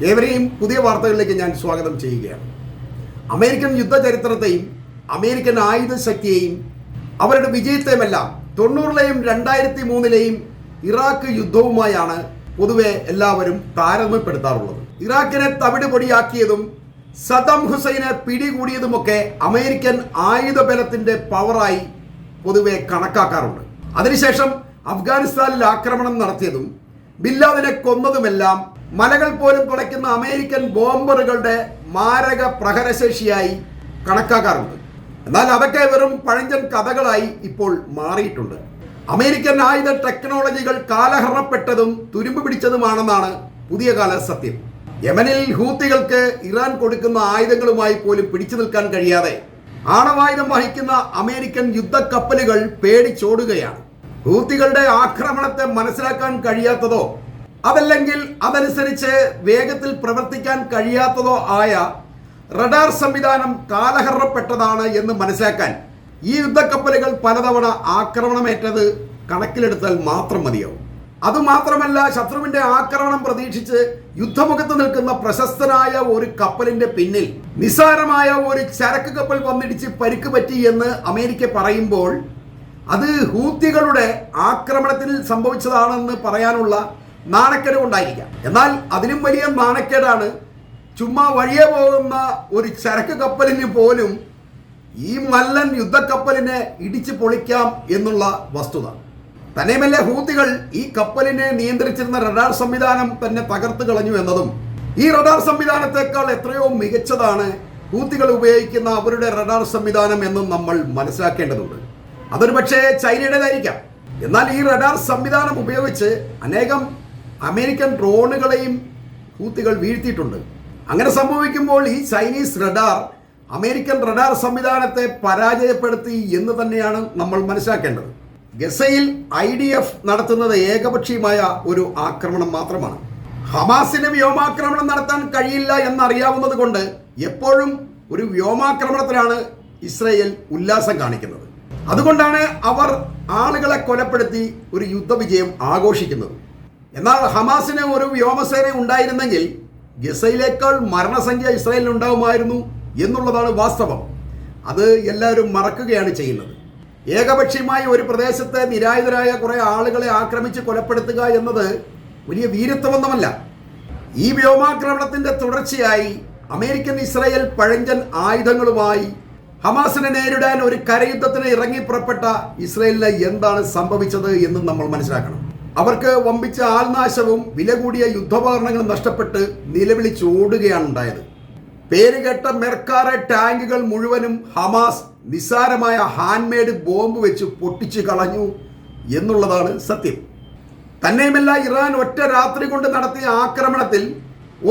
ഏവരെയും പുതിയ വാർത്തകളിലേക്ക് ഞാൻ സ്വാഗതം ചെയ്യുകയാണ്. അമേരിക്കൻ യുദ്ധചരിത്രത്തെയും അമേരിക്കൻ ആയുധ ശക്തിയെയും അവരുടെ വിജയത്തെയുമെല്ലാം 90ലെയും 2003ലെയും ഇറാഖ് യുദ്ധവുമായാണ് പൊതുവെ എല്ലാവരും താരതമ്യപ്പെടുത്താറുള്ളത്. ഇറാഖിനെ തവിട് പൊടിയാക്കിയതും സദ്ദാം ഹുസൈനെ പിടികൂടിയതുമൊക്കെ അമേരിക്കൻ ആയുധ ബലത്തിന്റെ പവറായി പൊതുവെ കണക്കാക്കാറുണ്ട്. അതിനുശേഷം അഫ്ഗാനിസ്ഥാനിൽ ആക്രമണം നടത്തിയതും ബില്ലാദിനെ കൊന്നതുമെല്ലാം മലകൾ പോലും തുളയ്ക്കുന്ന അമേരിക്കൻ ബോംബറുകളുടെ മാരക പ്രഹരശേഷിയായി കണക്കാക്കാറുണ്ട്. എന്നാൽ അതൊക്കെ വെറും പഴഞ്ചൻ കഥകളായി ഇപ്പോൾ മാറിയിട്ടുണ്ട്. അമേരിക്കൻ ആയുധ ടെക്നോളജികൾ കാലഹരണപ്പെട്ടതും തുരുമ്പ് പിടിച്ചതുമാണെന്നാണ് പുതിയ കാല സത്യം. യമനിൽ ഹൂത്തികൾക്ക് ഇറാൻ കൊടുക്കുന്ന ആയുധങ്ങളുമായി പോലും പിടിച്ചു നിൽക്കാൻ കഴിയാതെ ആണവായുധം വഹിക്കുന്ന അമേരിക്കൻ യുദ്ധക്കപ്പലുകൾ പേടിച്ചോടുകയാണ്. ഹൂത്തികളുടെ ആക്രമണത്തെ മനസ്സിലാക്കാൻ കഴിയാത്തതോ അതല്ലെങ്കിൽ അതനുസരിച്ച് വേഗത്തിൽ പ്രവർത്തിക്കാൻ കഴിയാത്തതോ ആയ റഡാർ സംവിധാനം കാലഹരണപ്പെട്ടതാണ് എന്ന് മനസ്സിലാക്കാൻ ഈ യുദ്ധക്കപ്പലുകൾ പലതവണ ആക്രമണമേറ്റത് കണക്കിലെടുത്താൽ മാത്രം മതിയാവും. അതുമാത്രമല്ല, ശത്രുവിന്റെ ആക്രമണം പ്രതീക്ഷിച്ച് യുദ്ധമുഖത്ത് നിൽക്കുന്ന പ്രശസ്തനായ ഒരു കപ്പലിന്റെ പിന്നിൽ നിസ്സാരമായ ഒരു ചരക്ക് കപ്പൽ വന്നിടിച്ച് പരിക്ക് പറ്റി എന്ന് അമേരിക്ക പറയുമ്പോൾ അത് ഹൂത്തികളുടെ ആക്രമണത്തിൽ സംഭവിച്ചതാണെന്ന് പറയാനുള്ള നാണക്കേട് കൊണ്ടായിരിക്കാം. എന്നാൽ അതിനും വലിയ നാണക്കേടാണ് ചുമ്മാ വഴിയെ പോകുന്ന ഒരു ചരക്ക് കപ്പലിന് പോലും ഈ മല്ലൻ യുദ്ധക്കപ്പലിനെ ഇടിച്ചു പൊളിക്കാം എന്നുള്ള വസ്തുത. തന്നെയുമല്ല, ഹൂത്തികൾ ഈ കപ്പലിനെ നിയന്ത്രിച്ചിരുന്ന റഡാർ സംവിധാനം തന്നെ തകർത്ത് കളഞ്ഞു എന്നതും ഈ റഡാർ സംവിധാനത്തെക്കാൾ എത്രയോ മികച്ചതാണ് ഹൂത്തികൾ ഉപയോഗിക്കുന്ന അവരുടെ റഡാർ സംവിധാനം എന്നും നമ്മൾ മനസ്സിലാക്കേണ്ടതുണ്ട്. അതൊരു പക്ഷേ ചൈനയുടേതായിരിക്കാം. എന്നാൽ ഈ റഡാർ സംവിധാനം ഉപയോഗിച്ച് അനേകം അമേരിക്കൻ ഡ്രോണുകളെയും ഹൂത്തികൾ വീഴ്ത്തിയിട്ടുണ്ട്. അങ്ങനെ സംഭവിക്കുമ്പോൾ ഈ ചൈനീസ് റഡാർ അമേരിക്കൻ റഡാർ സംവിധാനത്തെ പരാജയപ്പെടുത്തി എന്ന് തന്നെയാണ് നമ്മൾ മനസ്സിലാക്കേണ്ടത്. ഗസയിൽ IDF നടത്തുന്നത് ഏകപക്ഷീയമായ ഒരു ആക്രമണം മാത്രമാണ്. ഹമാസിന് വ്യോമാക്രമണം നടത്താൻ കഴിയില്ല എന്നറിയാവുന്നത് കൊണ്ട് എപ്പോഴും ഒരു വ്യോമാക്രമണത്തിലാണ് ഇസ്രയേൽ ഉല്ലാസം കാണിക്കുന്നത്. അതുകൊണ്ടാണ് അവർ ആളുകളെ കൊലപ്പെടുത്തി ഒരു യുദ്ധവിജയം ആഘോഷിക്കുന്നത്. എന്നാൽ ഹമാസിന് ഒരു വ്യോമസേന ഉണ്ടായിരുന്നെങ്കിൽ ഗസയിലേക്കാൾ മരണസംഖ്യ ഇസ്രായേലിന് ഉണ്ടാവുമായിരുന്നു എന്നുള്ളതാണ് വാസ്തവം. അത് എല്ലാവരും മറക്കുകയാണ് ചെയ്യുന്നത്. ഏകപക്ഷീയമായി ഒരു പ്രദേശത്തെ നിരായുധരായ കുറേ ആളുകളെ ആക്രമിച്ച് കൊലപ്പെടുത്തുക എന്നത് വലിയ വീരത്വമൊന്നുമല്ല. ഈ വ്യോമാക്രമണത്തിന്റെ തുടർച്ചയായി അമേരിക്കൻ ഇസ്രായേൽ പഴഞ്ചൻ ആയുധങ്ങളുമായി ഹമാസിനെ നേരിടാൻ ഒരു കരയുദ്ധത്തിന് ഇറങ്ങി പുറപ്പെട്ട ഇസ്രായേലിന് എന്താണ് സംഭവിച്ചത് എന്നും നമ്മൾ മനസ്സിലാക്കണം. അവർക്ക് വമ്പിച്ച ആൾനാശവും വില കൂടിയ യുദ്ധോപകരണങ്ങളും നഷ്ടപ്പെട്ട് നിലവിളിച്ചോടുകയാണ് ഉണ്ടായത്. പേരുകെട്ട മെർക്കാറ ടാങ്കുകൾ മുഴുവനും ഹമാസ് നിസ്സാരമായ ഹാൻഡ്മെയ്ഡ് ബോംബ് വെച്ച് പൊട്ടിച്ചു കളഞ്ഞു എന്നുള്ളതാണ് സത്യം. തന്നെയുമല്ല, ഇറാൻ ഒറ്റ രാത്രി കൊണ്ട് നടത്തിയ ആക്രമണത്തിൽ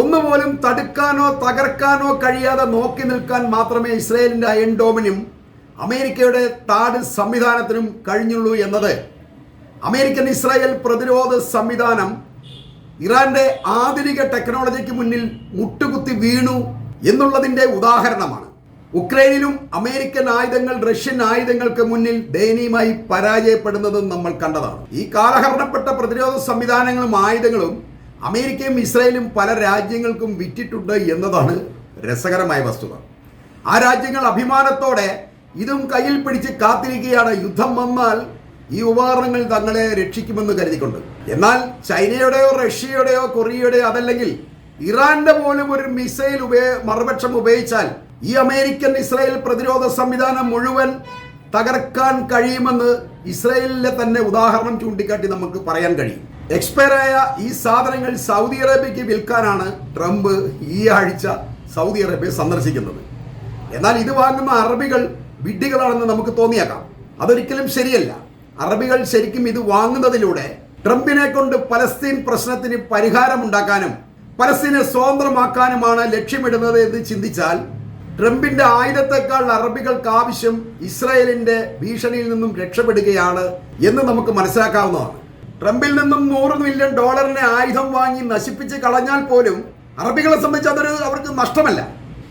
ഒന്നുപോലും തടുക്കാനോ തകർക്കാനോ കഴിയാതെ നോക്കി നിൽക്കാൻ മാത്രമേ ഇസ്രായേലിന്റെ അയൺ ഡോമിനും അമേരിക്കയുടെ താഡ് സംവിധാനത്തിനും കഴിഞ്ഞുള്ളൂ എന്നത് അമേരിക്കൻ ഇസ്രായേൽ പ്രതിരോധ സംവിധാനം ഇറാന്റെ ആധുനിക ടെക്നോളജിക്ക് മുന്നിൽ മുട്ടുകുത്തി വീണു എന്നുള്ളതിന്റെ ഉദാഹരണമാണ്. ഉക്രൈനിലും അമേരിക്കൻ ആയുധങ്ങൾ റഷ്യൻ ആയുധങ്ങൾക്ക് മുന്നിൽ ദയനീയമായി പരാജയപ്പെടുന്നതും നമ്മൾ കണ്ടതാണ്. ഈ കാലഹരണപ്പെട്ട പ്രതിരോധ സംവിധാനങ്ങളും ആയുധങ്ങളും അമേരിക്കയും ഇസ്രായേലും പല രാജ്യങ്ങൾക്കും വിറ്റിട്ടുണ്ട് എന്നതാണ് രസകരമായ വസ്തുത. ആ രാജ്യങ്ങൾ അഭിമാനത്തോടെ ഇതും കയ്യിൽ പിടിച്ച് കാത്തിരിക്കുകയാണ് യുദ്ധം വന്നാൽ ഈ ഉപകരണങ്ങൾ തങ്ങളെ രക്ഷിക്കുമെന്ന് കരുതിക്കൊണ്ട്. എന്നാൽ ചൈനയുടെയോ റഷ്യയുടെയോ കൊറിയയുടെയോ അതല്ലെങ്കിൽ ഇറാന്റെ പോലും ഒരു മിസൈൽ മറുപക്ഷം ഉപയോഗിച്ചാൽ ഈ അമേരിക്കൻ ഇസ്രായേൽ പ്രതിരോധ സംവിധാനം മുഴുവൻ തകർക്കാൻ കഴിയുമെന്ന് ഇസ്രായേലിലെ തന്നെ ഉദാഹരണം ചൂണ്ടിക്കാട്ടി നമുക്ക് പറയാൻ കഴിയും. എക്സ്പയറായ ഈ സാധനങ്ങൾ സൗദി അറേബ്യയ്ക്ക് വിൽക്കാനാണ് ട്രംപ് ഈ ആഴ്ച സൗദി അറേബ്യ സന്ദർശിക്കുന്നത്. എന്നാൽ ഇത് വാങ്ങുന്ന അറബികൾ വിഡ്ഢികളാണെന്ന് നമുക്ക് തോന്നിയേക്കാം. അതൊരിക്കലും ശരിയല്ല. അറബികൾ ശരിക്കും ഇത് വാങ്ങുന്നതിലൂടെ ട്രംപിനെ കൊണ്ട് പലസ്തീൻ പ്രശ്നത്തിന് പരിഹാരമുണ്ടാക്കാനും പലസ്തീനെ സ്വതന്ത്രമാക്കാനുമാണ് ലക്ഷ്യമിടുന്നത് എന്ന് ചിന്തിച്ചാൽ ട്രംപിന്റെ ആയുധത്തെക്കാൾ അറബികൾക്ക് ആവശ്യം ഇസ്രായേലിന്റെ ഭീഷണിയിൽ നിന്നും രക്ഷപ്പെടുകയാണ് എന്ന് നമുക്ക് മനസ്സിലാക്കാവുന്നതാണ്. ട്രംപിൽ നിന്നും $100 മില്യൺ ആയുധം വാങ്ങി നശിപ്പിച്ച് കളഞ്ഞാൽ പോലും അറബികളെ സംബന്ധിച്ച് അവർക്ക് നഷ്ടമല്ല.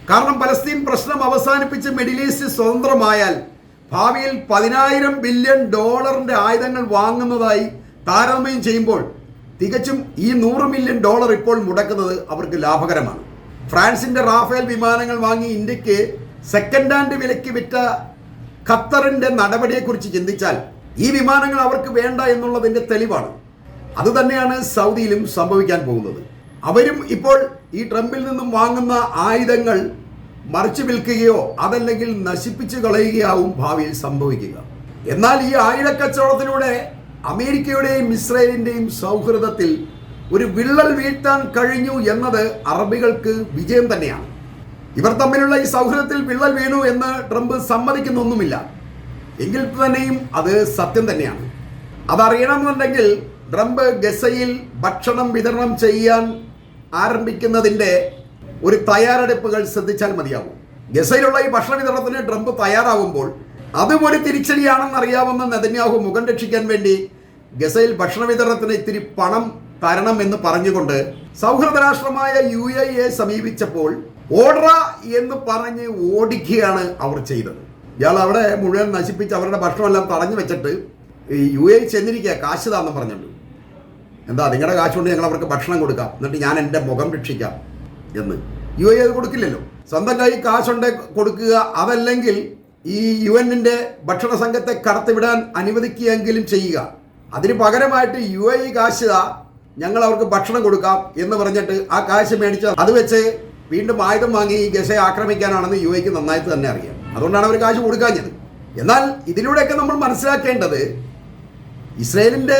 കാരണം പലസ്തീൻ പ്രശ്നം അവസാനിപ്പിച്ച് മിഡിൽ ഈസ്റ്റ് സ്വതന്ത്രമായാൽ ഭാവിയിൽ $10,000 ബില്യൺ ആയുധങ്ങൾ വാങ്ങുന്നതായി താരതമ്യം ചെയ്യുമ്പോൾ തികച്ചും ഈ $100 മില്യൺ ഇപ്പോൾ മുടക്കുന്നത് അവർക്ക് ലാഭകരമാണ്. ഫ്രാൻസിന്റെ റാഫേൽ വിമാനങ്ങൾ വാങ്ങി ഇന്ത്യക്ക് സെക്കൻഡ് ഹാൻഡ് വിലയ്ക്ക് വിറ്റ ഖത്തറിന്റെ നടപടിയെക്കുറിച്ച് ചിന്തിച്ചാൽ ഈ വിമാനങ്ങൾ അവർക്ക് വേണ്ട എന്നുള്ളതിന്റെ തെളിവാണ്. അതുതന്നെയാണ് സൗദിയിലും സംഭവിക്കാൻ പോകുന്നത്. അവരും ഇപ്പോൾ ഈ ട്രംപിൽ നിന്നും വാങ്ങുന്ന ആയുധങ്ങൾ മറിച്ചു വിൽക്കുകയോ അതല്ലെങ്കിൽ നശിപ്പിച്ചു കളയുകയാവും ഭാവിയിൽ സംഭവിക്കുക. എന്നാൽ ഈ ആയുധ കച്ചവടത്തിലൂടെ അമേരിക്കയുടെയും ഇസ്രായേലിന്റെയും സൗഹൃദത്തിൽ ഒരു വിള്ളൽ വീഴ്ത്താൻ കഴിഞ്ഞു എന്നത് അറബികൾക്ക് വിജയം തന്നെയാണ്. ഇവർ തമ്മിലുള്ള ഈ സൗഹൃദത്തിൽ വിള്ളൽ വീണു എന്ന് ട്രംപ് സമ്മതിക്കുന്നൊന്നുമില്ല. എങ്കിൽ തന്നെയും അത് സത്യം തന്നെയാണ്. അതറിയണമെന്നുണ്ടെങ്കിൽ ട്രംപ് ഗസയിൽ ഭക്ഷണം വിതരണം ചെയ്യാൻ ആരംഭിക്കുന്നതിൻ്റെ ഒരു തയ്യാറെടുപ്പുകൾ ശ്രദ്ധിച്ചാൽ മതിയാകും. ഗസയിലുള്ള ഈ ഭക്ഷണ വിതരണത്തിന് ട്രംപ് തയ്യാറാവുമ്പോൾ അതും ഒരു തിരിച്ചടിയാണെന്ന് അറിയാവുന്ന നെതന്യാഹു മുഖം രക്ഷിക്കാൻ വേണ്ടി ഗസയിൽ ഭക്ഷണ വിതരണത്തിന് ഇത്തിരി പണം തരണം എന്ന് പറഞ്ഞുകൊണ്ട് സൗഹൃദ രാഷ്ട്രമായ UAE സമീപിച്ചപ്പോൾ ഓർഡർ എന്ന് പറഞ്ഞ് ഓടിക്കുകയാണ് അവർ ചെയ്തത്. ഇയാൾ അവിടെ മുഴുവൻ നശിപ്പിച്ച് അവരുടെ ഭക്ഷണമെല്ലാം തടഞ്ഞു വെച്ചിട്ട് UAE ചെന്നിരിക്കുക കാശ് താന്ന് പറഞ്ഞിട്ടുണ്ട്. എന്താ നിങ്ങളുടെ കാശ് കൊണ്ട് ഞങ്ങൾ അവർക്ക് ഭക്ഷണം കൊടുക്കാം, എന്നിട്ട് ഞാൻ എൻ്റെ മുഖം രക്ഷിക്കാം എന്ന്. UAE അത് കൊടുക്കില്ലല്ലോ. സ്വന്തം കൈ കാശുണ്ട് കൊടുക്കുക, അതല്ലെങ്കിൽ ഈ UN-ന്റെ ഭക്ഷണ സംഘത്തെ കടത്തിവിടാൻ അനുവദിക്കുകയെങ്കിലും ചെയ്യുക. അതിന് പകരമായിട്ട് UAE കാശ് ഞങ്ങൾ അവർക്ക് ഭക്ഷണം കൊടുക്കാം എന്ന് പറഞ്ഞിട്ട് ആ കാശ് മേടിച്ച് അത് വെച്ച് വീണ്ടും ആയുധം വാങ്ങി ഈ ഗസയെ ആക്രമിക്കാനാണെന്ന് UAEക്ക് നന്നായിട്ട് തന്നെ അറിയാം. അതുകൊണ്ടാണ് അവർ കാശ് കൊടുക്കാഞ്ഞത്. എന്നാൽ ഇതിലൂടെയൊക്കെ നമ്മൾ മനസ്സിലാക്കേണ്ടത് ഇസ്രായേലിന്റെ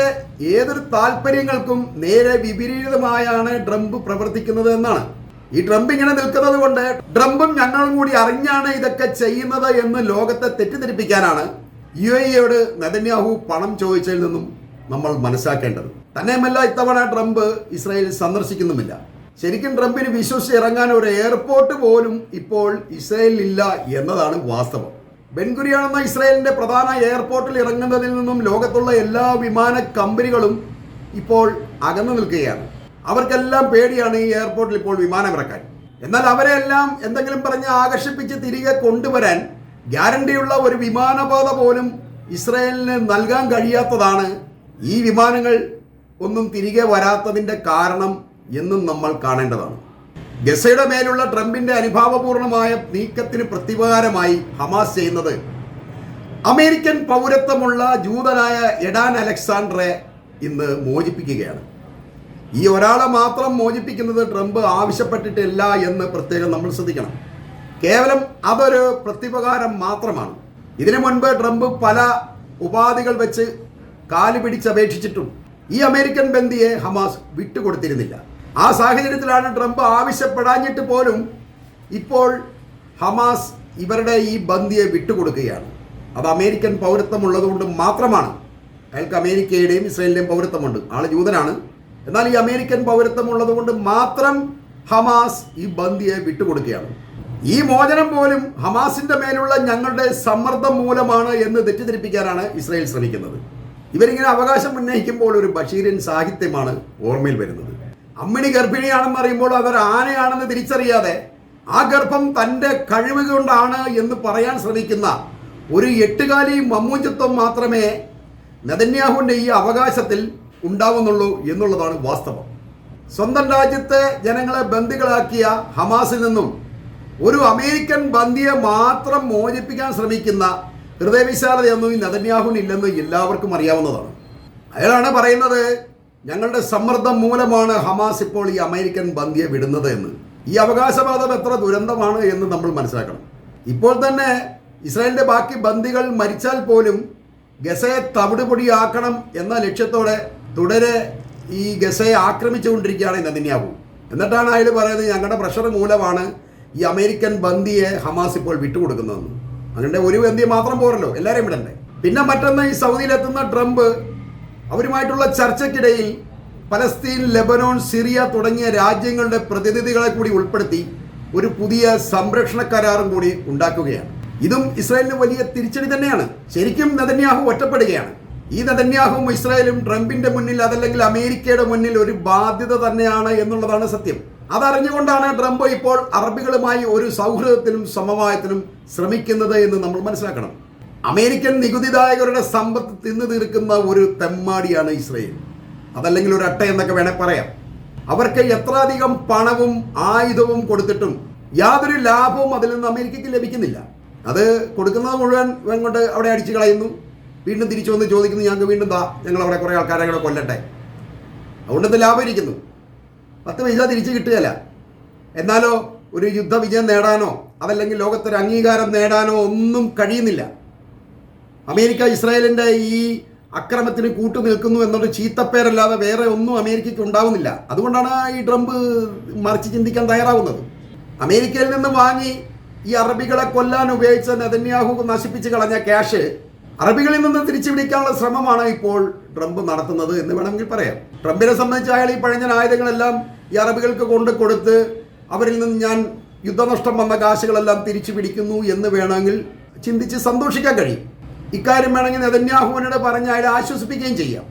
ഏതൊരു താല്പര്യങ്ങൾക്കും നേരെ വിപരീതമായാണ് ട്രംപ് പ്രവർത്തിക്കുന്നത് എന്നാണ്. ഈ ട്രംപ് ഇങ്ങനെ നിൽക്കുന്നത് കൊണ്ട് ട്രംപും ഞങ്ങളും കൂടി അറിഞ്ഞാണ് ഇതൊക്കെ ചെയ്യുന്നത് എന്ന് ലോകത്തെ തെറ്റിദ്ധരിപ്പിക്കാനാണ് UAEയോട് നെതന്യാഹു പണം ചോദിച്ചതിൽ നിന്നും നമ്മൾ മനസ്സിലാക്കേണ്ടത്. തന്നെയുമല്ല, ഇത്തവണ ട്രംപ് ഇസ്രായേൽ സന്ദർശിക്കുന്നുമില്ല. ശരിക്കും ട്രംപിന് വിശ്വസിച്ച് ഇറങ്ങാൻ ഒരു എയർപോർട്ട് പോലും ഇപ്പോൾ ഇസ്രായേലിലില്ല എന്നതാണ് വാസ്തവം. ബെൻഗുരിയോൺ എന്ന ഇസ്രായേലിന്റെ പ്രധാന എയർപോർട്ടിൽ ഇറങ്ങുന്നതിൽ നിന്നും ലോകത്തുള്ള എല്ലാ വിമാന കമ്പനികളും ഇപ്പോൾ അകന്നു നിൽക്കുകയാണ്. അവർക്കെല്ലാം പേടിയാണ് ഈ എയർപോർട്ടിൽ ഇപ്പോൾ വിമാനം ഇറക്കാൻ. എന്നാൽ അവരെല്ലാം എന്തെങ്കിലും പറഞ്ഞ് ആകർഷിപ്പിച്ച് തിരികെ കൊണ്ടുവരാൻ ഗ്യാരണ്ടിയുള്ള ഒരു വിമാനപാത പോലും ഇസ്രായേലിന് നൽകാൻ കഴിയാത്തതാണ് ഈ വിമാനങ്ങൾ ഒന്നും തിരികെ വരാത്തതിൻ്റെ കാരണം എന്നും നമ്മൾ കാണേണ്ടതാണ്. ഗസയുടെ മേലുള്ള ട്രംപിന്റെ അനുഭാവപൂർണമായ നീക്കത്തിന് പ്രത്യുപകാരമായി ഹമാസ് ചെയ്യുന്നത് അമേരിക്കൻ പൗരത്വമുള്ള ജൂതനായ എഡാൻ അലക്സാണ്ടറെ ഇന്ന് മോചിപ്പിക്കുകയാണ്. ഈ ഒരാളെ മാത്രം മോചിപ്പിക്കുന്നത് ട്രംപ് ആവശ്യപ്പെട്ടിട്ടില്ല എന്ന് പ്രത്യേകം നമ്മൾ ശ്രദ്ധിക്കണം. കേവലം അതൊരു പ്രത്യുപകാരം മാത്രമാണ്. ഇതിനു മുൻപ് ട്രംപ് പല ഉപാധികൾ വെച്ച് കാല് പിടിച്ചപേക്ഷിച്ചിട്ടും ഈ അമേരിക്കൻ ബന്ദിയെ ഹമാസ് വിട്ടുകൊടുത്തിരുന്നില്ല. ആ സാഹചര്യത്തിലാണ് ട്രംപ് ആവശ്യപ്പെടാഞ്ഞിട്ട് പോലും ഇപ്പോൾ ഹമാസ് ഇവരുടെ ഈ ബന്ദിയെ വിട്ടുകൊടുക്കുകയാണ്. അത് അമേരിക്കൻ പൗരത്വമുള്ളതുകൊണ്ട് മാത്രമാണ്. അയാൾക്ക് അമേരിക്കയുടെയും ഇസ്രായേലിൻ്റെയും പൗരത്വമുണ്ട്. ആൾ ജൂതനാണ്. എന്നാൽ ഈ അമേരിക്കൻ പൗരത്വമുള്ളത് കൊണ്ട് മാത്രം ഹമാസ് ഈ ബന്ദിയെ വിട്ടുകൊടുക്കുകയാണ്. ഈ മോചനം പോലും ഹമാസിന്റെ മേലുള്ള ഞങ്ങളുടെ സമ്മർദ്ദം മൂലമാണ് എന്ന് തെറ്റിദ്ധരിപ്പിക്കാനാണ് ഇസ്രായേൽ ശ്രമിക്കുന്നത്. ഇവരിങ്ങനെ അവകാശം ഉന്നയിക്കുമ്പോൾ ഒരു ബഷീരിയൻ സാഹിത്യമാണ് ഓർമ്മയിൽ വരുന്നത്. അമ്മിണി ഗർഭിണിയാണെന്ന് അറിയുമ്പോൾ അവർ ആനയാണെന്ന് തിരിച്ചറിയാതെ ആ ഗർഭം തൻ്റെ കഴിവ് കൊണ്ടാണ് എന്ന് പറയാൻ ശ്രമിക്കുന്ന ഒരു എട്ടുകാലി മമ്മൂഞ്ചത്വം മാത്രമേ നെതന്യാഹുവിൻ്റെ ഈ അവകാശത്തിൽ ഉണ്ടാവുന്നുള്ളൂ എന്നുള്ളതാണ് വാസ്തവം. സ്വന്തം രാജ്യത്തെ ജനങ്ങളെ ബന്ദികളാക്കിയ ഹമാസിൽ നിന്നും ഒരു അമേരിക്കൻ ബന്ദിയെ മാത്രം മോചിപ്പിക്കാൻ ശ്രമിക്കുന്ന ഹൃദയവിശാലതയൊന്നും ഈ നെതന്യാഹുവിന് ഇല്ലെന്ന് എല്ലാവർക്കും അറിയാവുന്നതാണ്. അയാളാണ് പറയുന്നത് ഞങ്ങളുടെ സമ്മർദ്ദം മൂലമാണ് ഹമാസ് ഇപ്പോൾ ഈ അമേരിക്കൻ ബന്ദിയെ വിടുന്നത് എന്ന്. ഈ അവകാശവാദം എത്ര ദുരന്തമാണ് എന്ന് നമ്മൾ മനസ്സിലാക്കണം. ഇപ്പോൾ തന്നെ ഇസ്രായേലിന്റെ ബാക്കി ബന്ദികൾ മരിച്ചാൽ പോലും ഗസയെ തവിടുപൊടിയാക്കണം എന്ന ലക്ഷ്യത്തോടെ തുടരെ ഈ ഗസയെ ആക്രമിച്ചുകൊണ്ടിരിക്കുകയാണ് നെതന്യാഹു. എന്നിട്ടാണ് അയാൾ പറയുന്നത് ഞങ്ങളുടെ പ്രഷർ മൂലമാണ് ഈ അമേരിക്കൻ ബന്ദിയെ ഹമാസ് ഇപ്പോൾ വിട്ടുകൊടുക്കുന്നതെന്ന്. അങ്ങനെ ഒരു ബന്ദിയെ മാത്രം പോരല്ലോ, എല്ലാവരെയും വിടണ്ടേ. പിന്നെ മറ്റൊന്ന്, ഈ സൗദിയിലെത്തുന്ന ട്രംപ് അവരുമായിട്ടുള്ള ചർച്ചയ്ക്കിടയിൽ പലസ്തീൻ, ലെബനോൺ, സിറിയ തുടങ്ങിയ രാജ്യങ്ങളുടെ പ്രതിനിധികളെ കൂടി ഉൾപ്പെടുത്തി ഒരു പുതിയ സംരക്ഷണ കരാറും കൂടി ഉണ്ടാക്കുകയാണ്. ഇതും ഇസ്രായേലിന് വലിയ തിരിച്ചടി തന്നെയാണ്. ശരിക്കും നെതന്യാഹു ഒറ്റപ്പെടുകയാണ്. ഈ നെതന്യാഹുവും ഇസ്രായേലും ട്രംപിന്റെ മുന്നിൽ അതല്ലെങ്കിൽ അമേരിക്കയുടെ മുന്നിൽ ഒരു ബാധ്യത തന്നെയാണ് എന്നുള്ളതാണ് സത്യം. അതറിഞ്ഞുകൊണ്ടാണ് ട്രംപ് ഇപ്പോൾ അറബികളുമായി ഒരു സൗഹൃദത്തിനും സമവായത്തിനും ശ്രമിക്കുന്നത് എന്ന് നമ്മൾ മനസ്സിലാക്കണം. അമേരിക്കൻ നികുതിദായകരുടെ സമ്പത്ത് തിന്നു തീർക്കുന്ന ഒരു തെമ്മാടിയാണ് ഇസ്രായേൽ. അതല്ലെങ്കിൽ ഒരു അട്ട എന്നൊക്കെ വേണേൽ പറയാം. അവർക്ക് എത്ര അധികം പണവും ആയുധവും കൊടുത്തിട്ടും യാതൊരു ലാഭവും അതിൽ നിന്ന് അമേരിക്കയ്ക്ക് ലഭിക്കുന്നില്ല. അത് കൊടുക്കുന്നത് മുഴുവൻ കൊണ്ട് അവിടെ അടിച്ചു കളയുന്നു. വീണ്ടും തിരിച്ചു വന്ന് ചോദിക്കുന്നു, ഞങ്ങൾക്ക് വീണ്ടും ഞങ്ങൾ അവിടെ കുറേ ആൾക്കാരെ കൂടെ കൊല്ലട്ടെ. അതുകൊണ്ടത് ലാഭം ഇരിക്കുന്നു. 10 പൈസ തിരിച്ചു കിട്ടുകയില്ല. എന്നാലോ ഒരു യുദ്ധവിജയം നേടാനോ അതല്ലെങ്കിൽ ലോകത്തൊരു അംഗീകാരം നേടാനോ ഒന്നും കഴിയുന്നില്ല. അമേരിക്ക ഇസ്രായേലിൻ്റെ ഈ അക്രമത്തിന് കൂട്ടു നിൽക്കുന്നു എന്നൊരു ചീത്തപ്പേരല്ലാതെ വേറെ ഒന്നും അമേരിക്കയ്ക്ക് ഉണ്ടാവുന്നില്ല. അതുകൊണ്ടാണ് ഈ ട്രംപ് മറിച്ച് ചിന്തിക്കാൻ തയ്യാറാവുന്നത്. അമേരിക്കയിൽ നിന്ന് വാങ്ങി ഈ അറബികളെ കൊല്ലാൻ ഉപയോഗിച്ച നെതന്യാഹു നശിപ്പിച്ച് കളഞ്ഞ ക്യാഷ് അറബികളിൽ നിന്ന് തിരിച്ചു പിടിക്കാനുള്ള ശ്രമമാണ് ഇപ്പോൾ ട്രംപ് നടത്തുന്നത് എന്ന് വേണമെങ്കിൽ പറയാം. ട്രംപിനെ സംബന്ധിച്ച് അയാൾ ഈ പഴഞ്ഞ ആയുധങ്ങളെല്ലാം ഈ അറബികൾക്ക് കൊണ്ട് കൊടുത്ത് അവരിൽ നിന്ന് ഞാൻ യുദ്ധനഷ്ടം വന്ന കാശുകളെല്ലാം തിരിച്ചു പിടിക്കുന്നു എന്ന് വേണമെങ്കിൽ ചിന്തിച്ച് സന്തോഷിക്കാൻ കഴിയും. ഇക്കാര്യം വേണമെങ്കിൽ നെതന്യാഹുവിനോട് പറഞ്ഞ് അയാളെ ആശ്വസിപ്പിക്കുകയും ചെയ്യാം.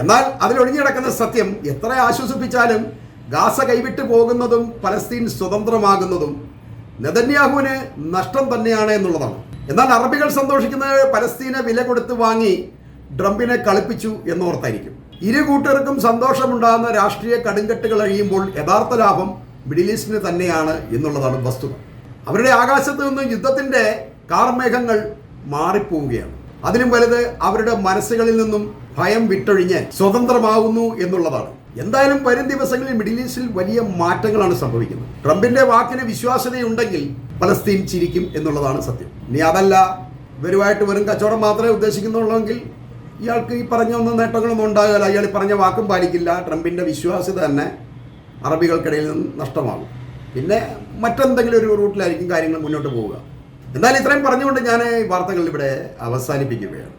എന്നാൽ അതിലൊഴിഞ്ഞു കിടക്കുന്ന സത്യം, എത്ര ആശ്വസിപ്പിച്ചാലും ഗാസ കൈവിട്ടു പോകുന്നതും പലസ്തീൻ സ്വതന്ത്രമാകുന്നതും നെതന്യാഹുവിന് നഷ്ടം തന്നെയാണ് എന്നുള്ളതാണ്. എന്നാൽ അറബികൾ സന്തോഷിക്കുന്നത് പലസ്തീനെ വില കൊടുത്ത് വാങ്ങി ട്രംപിനെ കളിപ്പിച്ചു എന്നോർത്തായിരിക്കും. ഇരു കൂട്ടർക്കും സന്തോഷമുണ്ടാകുന്ന രാഷ്ട്രീയ കടുങ്കെട്ടുകൾ അഴിയുമ്പോൾ യഥാർത്ഥ ലാഭം മിഡിൽ ഈസ്റ്റിന് തന്നെയാണ് എന്നുള്ളതാണ് വസ്തുത. അവരുടെ ആകാശത്ത് നിന്നും യുദ്ധത്തിൻ്റെ കാർമേഘങ്ങൾ മാറിപ്പോവുകയാണ്. അതിലും വലുത് അവരുടെ മനസ്സുകളിൽ നിന്നും ഭയം വിട്ടൊഴിഞ്ഞ് സ്വതന്ത്രമാകുന്നു എന്നുള്ളതാണ്. എന്തായാലും വരും ദിവസങ്ങളിൽ മിഡിൽ ഈസ്റ്റിൽ വലിയ മാറ്റങ്ങളാണ് സംഭവിക്കുന്നത്. ട്രംപിന്റെ വാക്കിന് വിശ്വാസ്യതയുണ്ടെങ്കിൽ പലസ്തീൻ ചിരിക്കും എന്നുള്ളതാണ് സത്യം. ഇനി അതല്ല, ഇവരുമായിട്ട് വെറും കച്ചവടം മാത്രമേ ഉദ്ദേശിക്കുന്നുള്ളെങ്കിൽ ഇയാൾക്ക് ഈ പറഞ്ഞ ഒന്നും നേട്ടങ്ങളൊന്നും ഉണ്ടാകില്ല. ഇയാൾ പറഞ്ഞ വാക്കും പാലിക്കില്ല. ട്രംപിന്റെ വിശ്വാസ്യത തന്നെ അറബികൾക്കിടയിൽ നിന്ന് നഷ്ടമാകും. പിന്നെ മറ്റെന്തെങ്കിലും ഒരു റൂട്ടിലായിരിക്കും കാര്യങ്ങൾ മുന്നോട്ട് പോവുക. എന്നാൽ ഇത്രയും പറഞ്ഞുകൊണ്ട് ഞാൻ വാർത്തകൾ ഇവിടെ അവസാനിപ്പിക്കുകയാണ്.